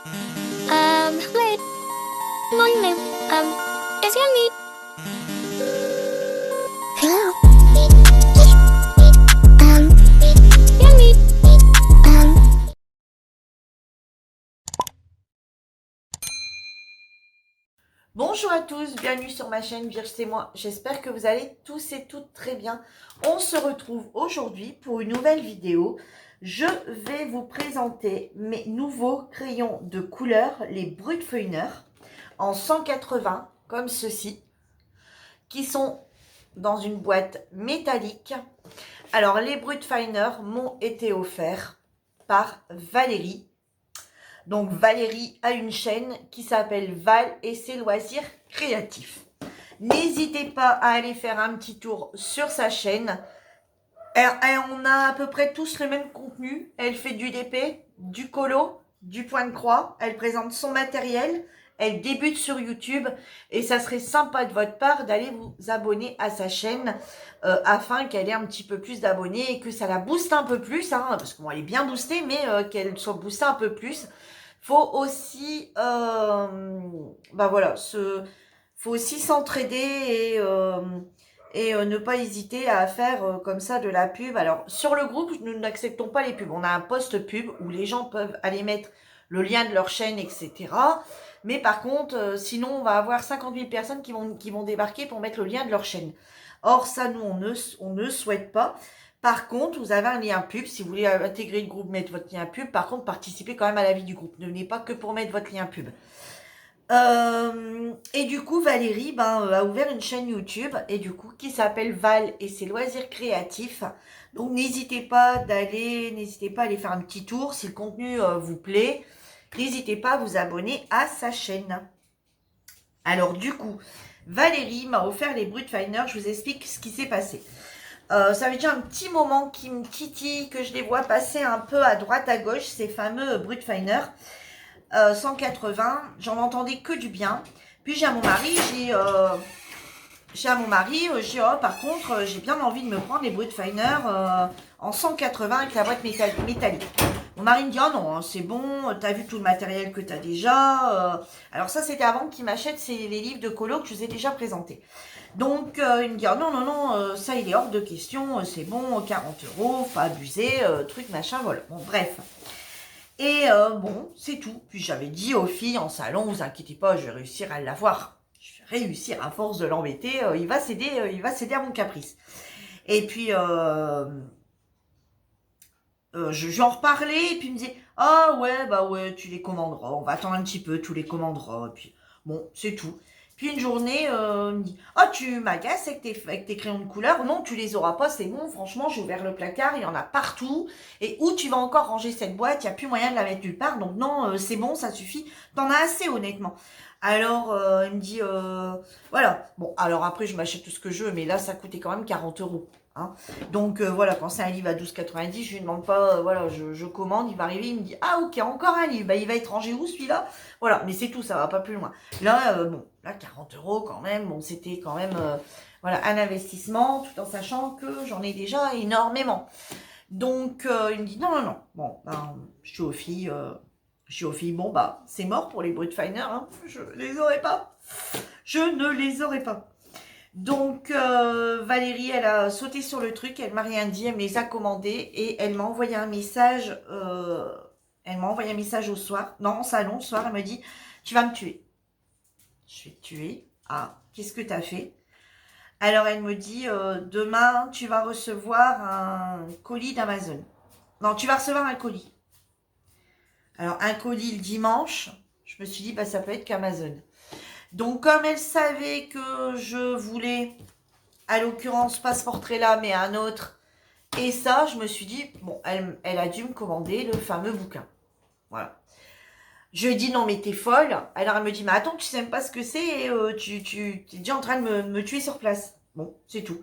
Wait, morning, is your meet? Hello. Your meet. Bonjour à tous, bienvenue sur ma chaîne Virge c'est moi, j'espère que vous allez tous et toutes très bien. On se retrouve aujourd'hui pour une nouvelle vidéo. Je vais vous présenter mes nouveaux crayons de couleur, les Brutfeiner, en 180 comme ceci, qui sont dans une boîte métallique. Alors les Brutfeiner m'ont été offerts par Valérie. Donc Valérie a une chaîne qui s'appelle Val et ses loisirs créatifs. N'hésitez pas à aller faire un petit tour sur sa chaîne. On a à peu près tous le même contenu. Elle fait du DP, du colo, du point de croix. Elle présente son matériel. Elle débute sur YouTube. Et ça serait sympa de votre part d'aller vous abonner à sa chaîne afin qu'elle ait un petit peu plus d'abonnés et que ça la booste un peu plus. Parce qu'elle est bien boostée, mais qu'elle soit boostée un peu plus. Faut aussi, faut aussi s'entraider et ne pas hésiter à faire comme ça de la pub. Alors, sur le groupe, nous n'acceptons pas les pubs. On a un post pub où les gens peuvent aller mettre le lien de leur chaîne, etc. Mais par contre, sinon, on va avoir 50 000 personnes qui vont débarquer pour mettre le lien de leur chaîne. Or, ça, nous, on ne souhaite pas. Par contre, vous avez un lien pub. Si vous voulez intégrer le groupe, mettre votre lien pub. Par contre, participez quand même à la vie du groupe. Ne venez pas que pour mettre votre lien pub. Et du coup, Valérie a ouvert une chaîne YouTube et du coup qui s'appelle Val et ses loisirs créatifs. Donc n'hésitez pas à aller faire un petit tour si le contenu vous plaît. N'hésitez pas à vous abonner à sa chaîne. Alors du coup, Valérie m'a offert les Brutfeiner. Je vous explique ce qui s'est passé. Ça fait déjà un petit moment qui me titille, que je les vois passer un peu à droite à gauche, ces fameux Brutfeiner. 180, j'en entendais que du bien. Puis j'ai à mon mari, oh, par contre, j'ai bien envie de me prendre les Brutfeiner en 180 avec la boîte métallique. Mon mari me dit, oh non, c'est bon, t'as vu tout le matériel que t'as déjà. Alors ça, c'était avant qu'il m'achète les livres de colo que je vous ai déjà présentés. Donc, il me dit, oh non, non, non, ça, il est hors de question, c'est bon, 40 euros, faut abuser, truc, machin, voilà. Bon, bref. Et bon, c'est tout. Puis j'avais dit aux filles en salon, vous inquiétez pas, je vais réussir à l'avoir. Je vais réussir à force de l'embêter, il va céder à mon caprice. Et puis j'en reparlais et puis il me disait, ah ouais, bah ouais, tu les commanderas, on va attendre un petit peu, tu les commanderas. Et puis bon, c'est tout. Puis une journée, il me dit, ah tu m'agaces avec tes crayons de couleur, non tu les auras pas, c'est bon, franchement j'ai ouvert le placard, il y en a partout, et où tu vas encore ranger cette boîte, il n'y a plus moyen de la mettre nulle part, donc non, c'est bon, ça suffit, t'en as assez honnêtement. Alors il me dit, voilà, bon alors après je m'achète tout ce que je veux, mais là ça coûtait quand même 40 euros. Hein. Donc voilà, quand c'est un livre à 12,90, je lui demande pas, voilà, je commande, il va arriver, il me dit, ah ok, encore un livre, bah il va être rangé où celui-là? Voilà, mais c'est tout, ça va pas plus loin. Là, bon, là 40 euros quand même, bon c'était quand même, voilà, un investissement, tout en sachant que j'en ai déjà énormément. Donc il me dit, non, non, non, bon, ben, je suis aux filles, bon bah c'est mort pour les Brutfeiner, hein, je les aurais pas, je ne les aurais pas. Donc Valérie, elle a sauté sur le truc, elle m'a rien dit, elle me les a commandés et elle m'a envoyé un message. Elle m'a envoyé un message au soir, non, en salon, le soir, elle me dit, tu vas me tuer. Je vais te tuer. Ah, qu'est-ce que t'as fait? Alors elle me dit, demain, tu vas recevoir un colis d'Amazon. Non, tu vas recevoir un colis. Alors un colis le dimanche, je me suis dit, bah ça peut être qu'Amazon. Donc comme elle savait que je voulais à l'occurrence pas ce portrait-là, mais un autre. Et ça, je me suis dit, bon, elle a dû me commander le fameux bouquin. Voilà. Je lui ai dit, non, mais t'es folle. Alors elle me dit, mais attends, tu sais même pas ce que c'est et tu es déjà en train de me tuer sur place. Bon, c'est tout.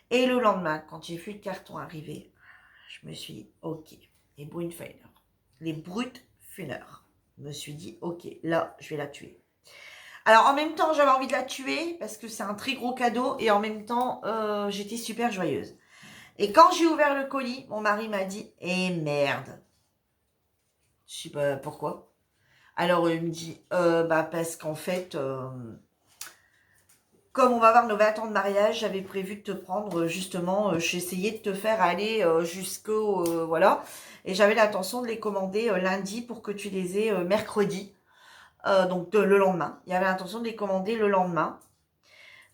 Et le lendemain, quand j'ai vu le carton arriver, je me suis dit, ok, les Brutfeiner. Les Brutfeiner. Je me suis dit, ok, là, je vais la tuer. Alors en même temps, j'avais envie de la tuer parce que c'est un très gros cadeau et en même temps, j'étais super joyeuse. Et quand j'ai ouvert le colis, mon mari m'a dit « Eh merde !» Je sais pas pourquoi. Alors, il me dit, bah, parce qu'en fait, comme on va avoir nos 20 ans de mariage, j'avais prévu de te prendre, justement, j'ai essayé de te faire aller jusqu'au, voilà. Et j'avais l'intention de les commander lundi pour que tu les aies mercredi, donc le lendemain. Il y avait l'intention de les commander le lendemain.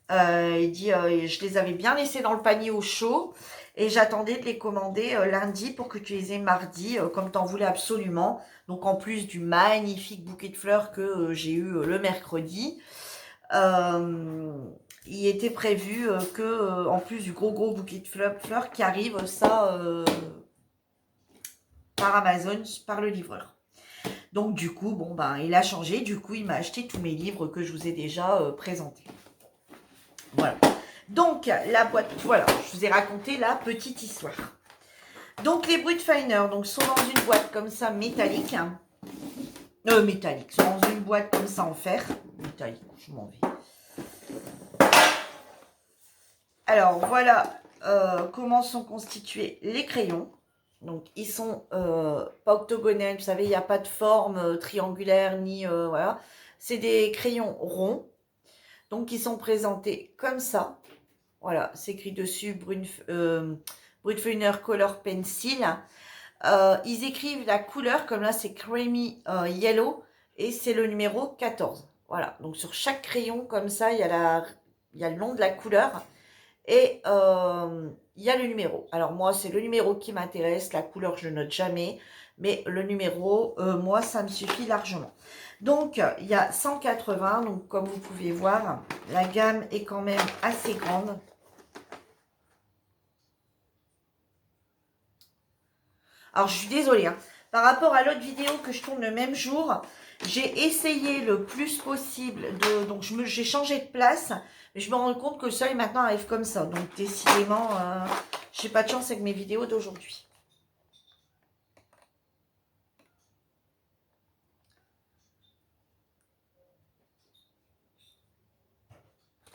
Il dit, je les avais bien laissés dans le panier au chaud et j'attendais de les commander lundi pour que tu les aies mardi, comme tu en voulais absolument. Donc en plus du magnifique bouquet de fleurs que j'ai eu le mercredi, euh, il était prévu que, en plus du gros bouquet de fleurs qui arrive, ça, par Amazon, par le livreur. Donc du coup, bon ben, il a changé. Du coup, il m'a acheté tous mes livres que je vous ai déjà présentés. Voilà. Donc, la boîte, voilà, je vous ai raconté la petite histoire. Donc, les Brutfiner donc, sont dans une boîte comme ça, métallique. Métallique, sont dans une boîte comme ça en fer. Métallique, je m'en vais. Alors, voilà comment sont constitués les crayons. Donc, ils sont pas octogonales, vous savez, il n'y a pas de forme triangulaire, ni, voilà. C'est des crayons ronds. Donc, ils sont présentés comme ça. Voilà, c'est écrit dessus Brutfiner Color Pencil. Ils écrivent la couleur, comme là c'est Creamy Yellow, et c'est le numéro 14. Voilà, donc sur chaque crayon, comme ça, il y a le nom de la couleur, et il y a le numéro. Alors moi, c'est le numéro qui m'intéresse, la couleur je note jamais, mais le numéro, moi, ça me suffit largement. Donc, il y a 180, donc comme vous pouvez voir, la gamme est quand même assez grande. Alors, je suis désolée, hein. Par rapport à l'autre vidéo que je tourne le même jour, j'ai essayé le plus possible de... Donc, j'ai changé de place, mais je me rends compte que le seuil maintenant arrive comme ça. Donc, décidément, j'ai pas de chance avec mes vidéos d'aujourd'hui.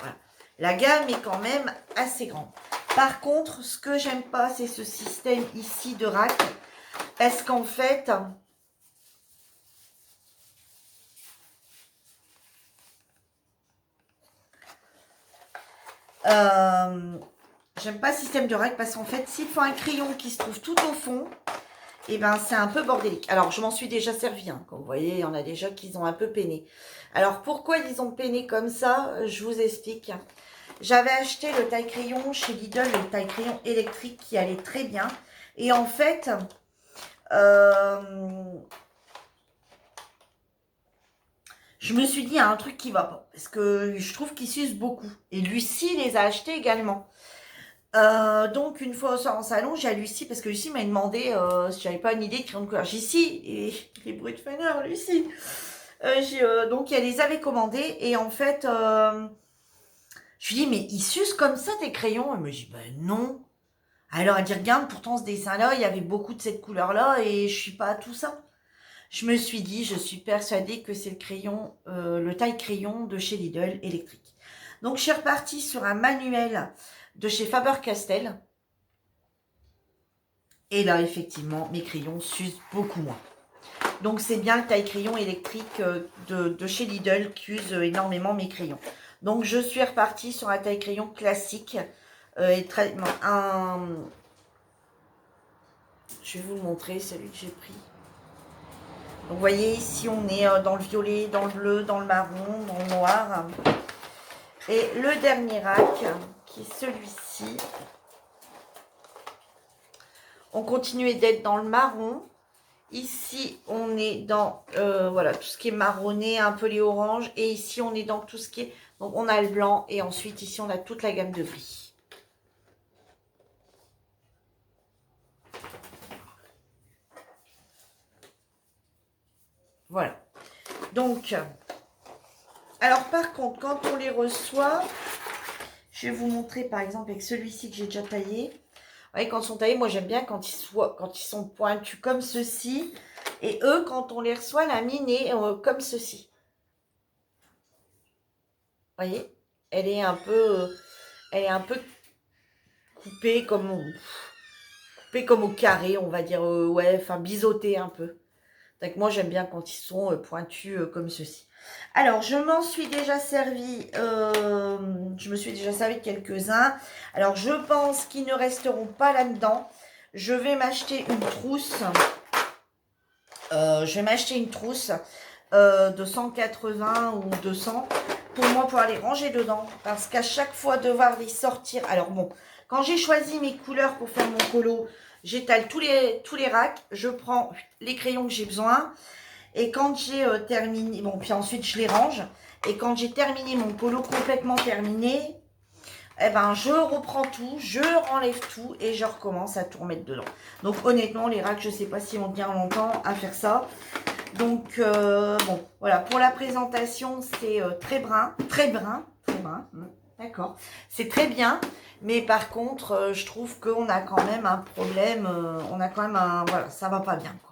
Voilà. La gamme est quand même assez grande. Par contre, ce que j'aime pas, c'est ce système ici de rack. Parce qu'en fait... j'aime pas le système de rack parce qu'en fait, s'il faut un crayon qui se trouve tout au fond, et ben c'est un peu bordélique. Alors, je m'en suis déjà servi. Hein. Comme vous voyez, il y en a déjà qui ont un peu peiné. Alors, pourquoi ils ont peiné comme ça? Je vous explique. J'avais acheté le taille-crayon chez Lidl, le taille-crayon électrique qui allait très bien. Et en fait, je me suis dit, il y a un truc qui va pas. Parce que je trouve qu'ils s'usent beaucoup. Et Lucie les a achetés également. Donc, une fois au soir en salon, j'ai à Lucie, parce que Lucie m'a demandé si j'avais pas une idée de crayon de couleur. J'ai dit si, et les Brutfiner, Lucie. Donc, elle les avait commandés, et en fait, je lui dis, mais ils s'usent comme ça tes crayons? Elle me dit, ben non. Alors, elle dit, regarde, pourtant, ce dessin-là, il y avait beaucoup de cette couleur-là, et je suis pas à tout ça. Je me suis dit, je suis persuadée que c'est le crayon, le taille-crayon de chez Lidl électrique. Donc, je suis repartie sur un manuel de chez Faber-Castell. Et là, effectivement, mes crayons s'usent beaucoup moins. Donc, c'est bien le taille-crayon électrique de chez Lidl qui use énormément mes crayons. Donc, je suis repartie sur un taille-crayon classique. Je vais vous le montrer, celui que j'ai pris. Donc, vous voyez, ici, on est dans le violet, dans le bleu, dans le marron, dans le noir. Et le dernier rack, qui est celui-ci. On continue d'être dans le marron. Ici, on est dans voilà, tout ce qui est marronné, un peu les oranges. Et ici, on est dans tout ce qui est... Donc, on a le blanc. Et ensuite, ici, on a toute la gamme de gris. Voilà. Donc, alors par contre, quand on les reçoit, je vais vous montrer par exemple avec celui-ci que j'ai déjà taillé. Vous voyez, quand ils sont taillés, moi j'aime bien quand ils sont pointus comme ceci. Et eux, quand on les reçoit, la mine est comme ceci. Vous voyez, elle est un peu coupée comme au carré, on va dire, ouais, enfin biseautée un peu. Donc moi, j'aime bien quand ils sont pointus comme ceci. Alors, je m'en suis déjà servi, je me suis déjà servi de quelques-uns. Alors, je pense qu'ils ne resteront pas là-dedans. Je vais m'acheter une trousse. De 180 ou 200 pour moi pouvoir les ranger dedans. Parce qu'à chaque fois devoir les sortir. Alors bon, quand j'ai choisi mes couleurs pour faire mon colo, j'étale tous les racks. Je prends les crayons que j'ai besoin. Et quand j'ai terminé, bon, puis ensuite je les range. Et quand j'ai terminé mon colo complètement terminé, eh ben je reprends tout, je renlève tout et je recommence à tout remettre dedans. Donc honnêtement, les racks, je sais pas s'ils vont tenir longtemps à faire ça. Donc bon, voilà, pour la présentation, c'est très brun, d'accord. C'est très bien, mais par contre, je trouve qu'on a quand même un problème, voilà, ça va pas bien, quoi.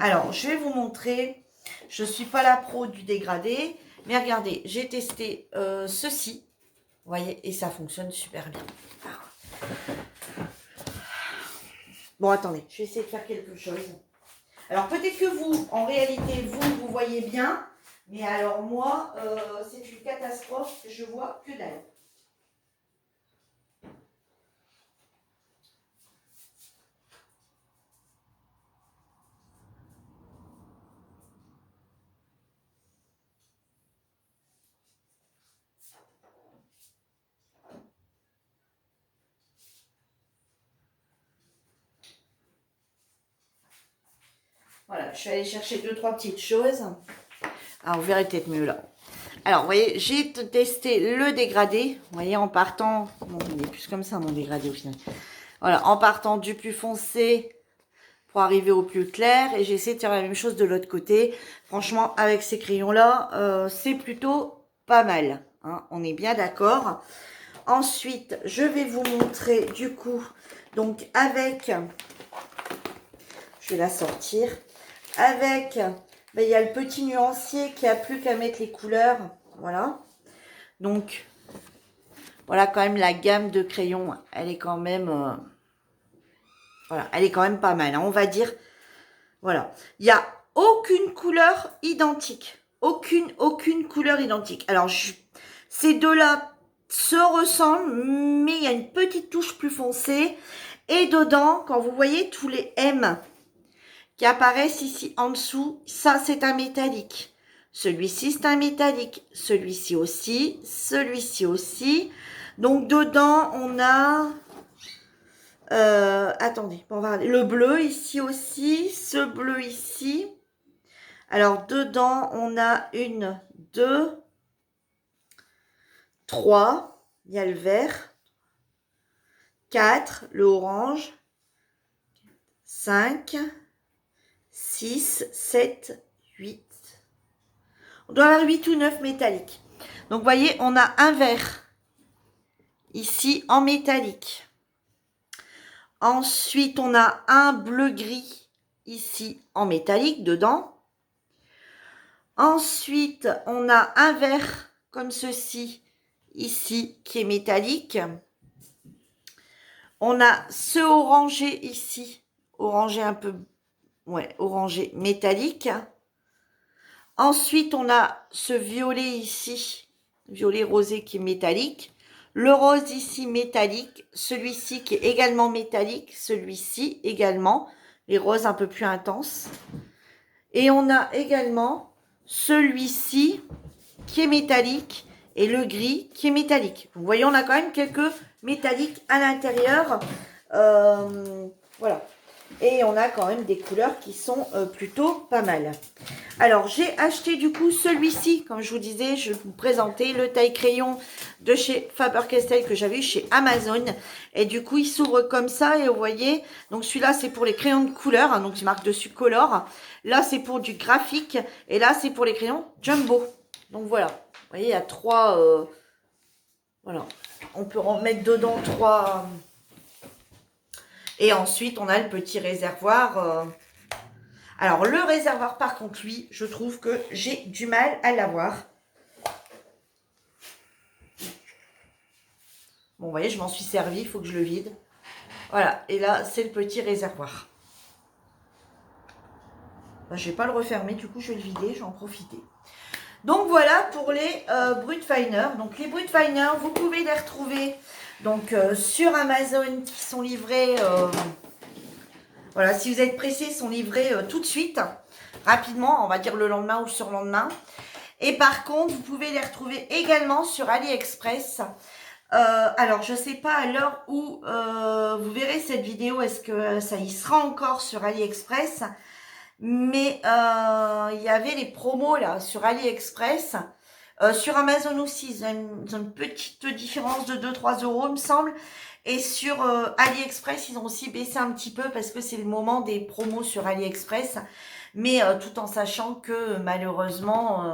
Alors, je vais vous montrer, je suis pas la pro du dégradé, mais regardez, j'ai testé ceci, vous voyez, et ça fonctionne super bien. Bon, attendez, je vais essayer de faire quelque chose. Alors, peut-être que vous, en réalité, vous voyez bien, mais alors moi, c'est une catastrophe, je vois que dalle. Voilà, je suis allée chercher 2-3 petites choses. Ah, vous verrez peut-être mieux là. Alors, vous voyez, j'ai testé le dégradé. Vous voyez, en partant... Bon, il est plus comme ça, mon dégradé, au final. Voilà, en partant du plus foncé pour arriver au plus clair. Et j'ai essayé de faire la même chose de l'autre côté. Franchement, avec ces crayons-là, c'est plutôt pas mal. Hein, on est bien d'accord. Ensuite, je vais vous montrer, du coup, donc avec... Je vais la sortir. Avec, ben, il y a le petit nuancier qui a plus qu'à mettre les couleurs. Voilà. Donc, voilà quand même la gamme de crayons. Elle est quand même, voilà, elle est quand même pas mal. Hein, on va dire, voilà. Il n'y a aucune couleur identique. Aucune couleur identique. Alors, ces deux-là se ressemblent, mais il y a une petite touche plus foncée. Et dedans, quand vous voyez tous les M qui apparaissent ici en dessous, ça c'est un métallique. Celui-ci c'est un métallique. Celui-ci aussi. Celui-ci aussi. Donc dedans on a... attendez, on va regarder. Le bleu ici aussi. Ce bleu ici. Alors dedans on a 1, 2, 3. Il y a le vert. 4. Le orange. 5. 6, 7, 8. On doit avoir 8 ou 9 métalliques. Donc, vous voyez, on a un vert ici en métallique. Ensuite, on a un bleu-gris ici en métallique dedans. Ensuite, on a un vert comme ceci ici qui est métallique. On a ce orangé ici, orangé un peu... Ouais, orangé métallique. Ensuite, on a ce violet ici, violet rosé qui est métallique. Le rose ici métallique. Celui-ci qui est également métallique. Celui-ci également. Les roses un peu plus intenses. Et on a également celui-ci qui est métallique. Et le gris qui est métallique. Vous voyez, on a quand même quelques métalliques à l'intérieur. Voilà. Et on a quand même des couleurs qui sont plutôt pas mal. Alors, j'ai acheté du coup celui-ci. Comme je vous disais, je vais vous présenter le taille-crayon de chez Faber-Castell que j'avais eu chez Amazon. Et du coup, il s'ouvre comme ça. Et vous voyez, donc celui-là, c'est pour les crayons de couleur. Hein, donc, il marque dessus Color. Là, c'est pour du graphique. Et là, c'est pour les crayons Jumbo. Donc, voilà. Vous voyez, il y a 3... voilà. On peut en mettre dedans 3... Et ensuite, on a le petit réservoir. Alors, le réservoir, par contre, lui, je trouve que j'ai du mal à l'avoir. Bon, vous voyez, je m'en suis servi, il faut que je le vide. Voilà, et là, c'est le petit réservoir. Bah, je vais pas le refermer, du coup je vais le vider, je vais en profiter. Donc voilà pour les Brutfiner. Donc les Brutfiner, vous pouvez les retrouver donc sur Amazon qui sont livrés. Voilà, si vous êtes pressé, ils sont livrés tout de suite, rapidement, on va dire le lendemain ou le surlendemain. Et par contre, vous pouvez les retrouver également sur AliExpress. Alors, je ne sais pas à l'heure où vous verrez cette vidéo, est-ce que ça y sera encore sur AliExpress. Mais il y avait les promos là sur AliExpress. Sur Amazon aussi, ils ont une petite différence de 2-3 euros, il me semble. Et sur AliExpress, ils ont aussi baissé un petit peu parce que c'est le moment des promos sur AliExpress. Mais tout en sachant que malheureusement,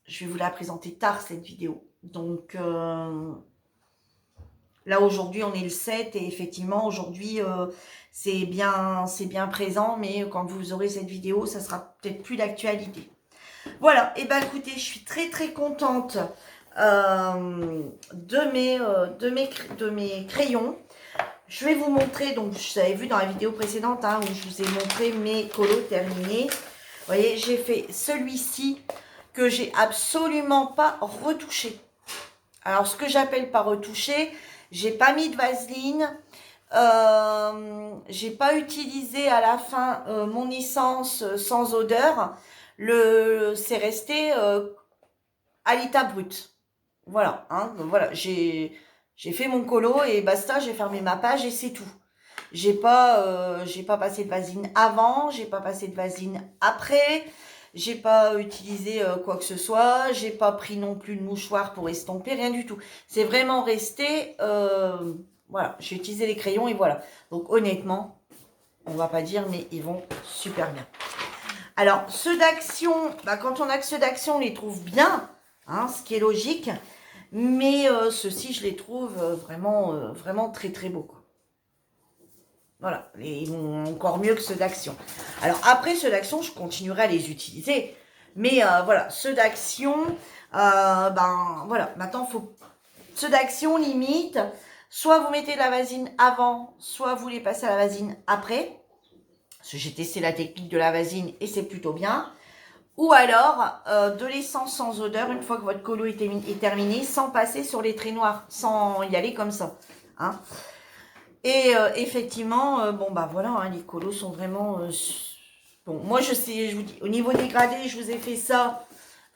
je vais vous la présenter tard cette vidéo. Donc là aujourd'hui on est le 7 et effectivement aujourd'hui c'est bien présent. Mais quand vous aurez cette vidéo, ça sera peut-être plus d'actualité. Voilà, et ben écoutez, je suis très très contente de mes crayons. Je vais vous montrer, donc vous avez vu dans la vidéo précédente où je vous ai montré mes colos terminés. Vous voyez, j'ai fait celui-ci que j'ai absolument pas retouché. Alors ce que j'appelle pas retouché, j'ai pas mis de vaseline, j'ai pas utilisé à la fin mon essence sans odeur. C'est resté à l'état brut. Voilà, voilà, j'ai fait mon colo et basta, j'ai fermé ma page et c'est tout. J'ai pas passé de vaseline avant, j'ai pas passé de vaseline après, j'ai pas utilisé quoi que ce soit, j'ai pas pris non plus de mouchoir pour estomper, rien du tout. C'est vraiment resté, voilà, j'ai utilisé les crayons et voilà. Donc honnêtement, on va pas dire, mais ils vont super bien. Alors, ceux d'Action, quand on a que ceux d'Action, on les trouve bien, ce qui est logique. Mais ceux-ci, je les trouve vraiment très très beaux, quoi. Voilà, ils vont encore mieux que ceux d'Action. Alors après, ceux d'Action, je continuerai à les utiliser. Mais voilà, ceux d'Action, voilà, maintenant, ceux d'Action, limite, soit vous mettez de la vaseline avant, soit vous les passez à la vaseline après. Parce que j'ai testé la technique de la vaseline et c'est plutôt bien. Ou alors de l'essence sans odeur une fois que votre colo est terminé, sans passer sur les traits noirs, sans y aller comme ça. Et effectivement, voilà, les colos sont vraiment... bon, moi je vous dis, au niveau dégradé, je vous ai fait ça.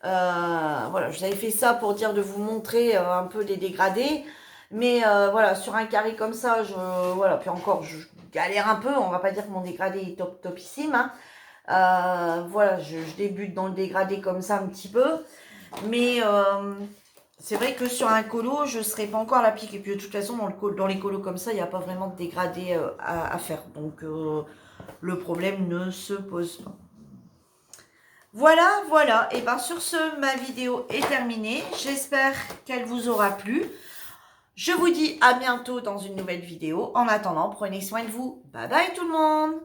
Voilà, je vous avais fait ça pour dire de vous montrer un peu les dégradés. Mais voilà, sur un carré comme ça, voilà, puis encore, je galère un peu. On va pas dire que mon dégradé est topissime. Voilà, je débute dans le dégradé comme ça un petit peu. Mais c'est vrai que sur un colo, je ne serai pas encore à la pique. Et puis de toute façon, dans les colos comme ça, il n'y a pas vraiment de dégradé à faire. Donc le problème ne se pose pas. Voilà. Et bien sur ce, ma vidéo est terminée. J'espère qu'elle vous aura plu. Je vous dis à bientôt dans une nouvelle vidéo. En attendant, prenez soin de vous. Bye bye tout le monde!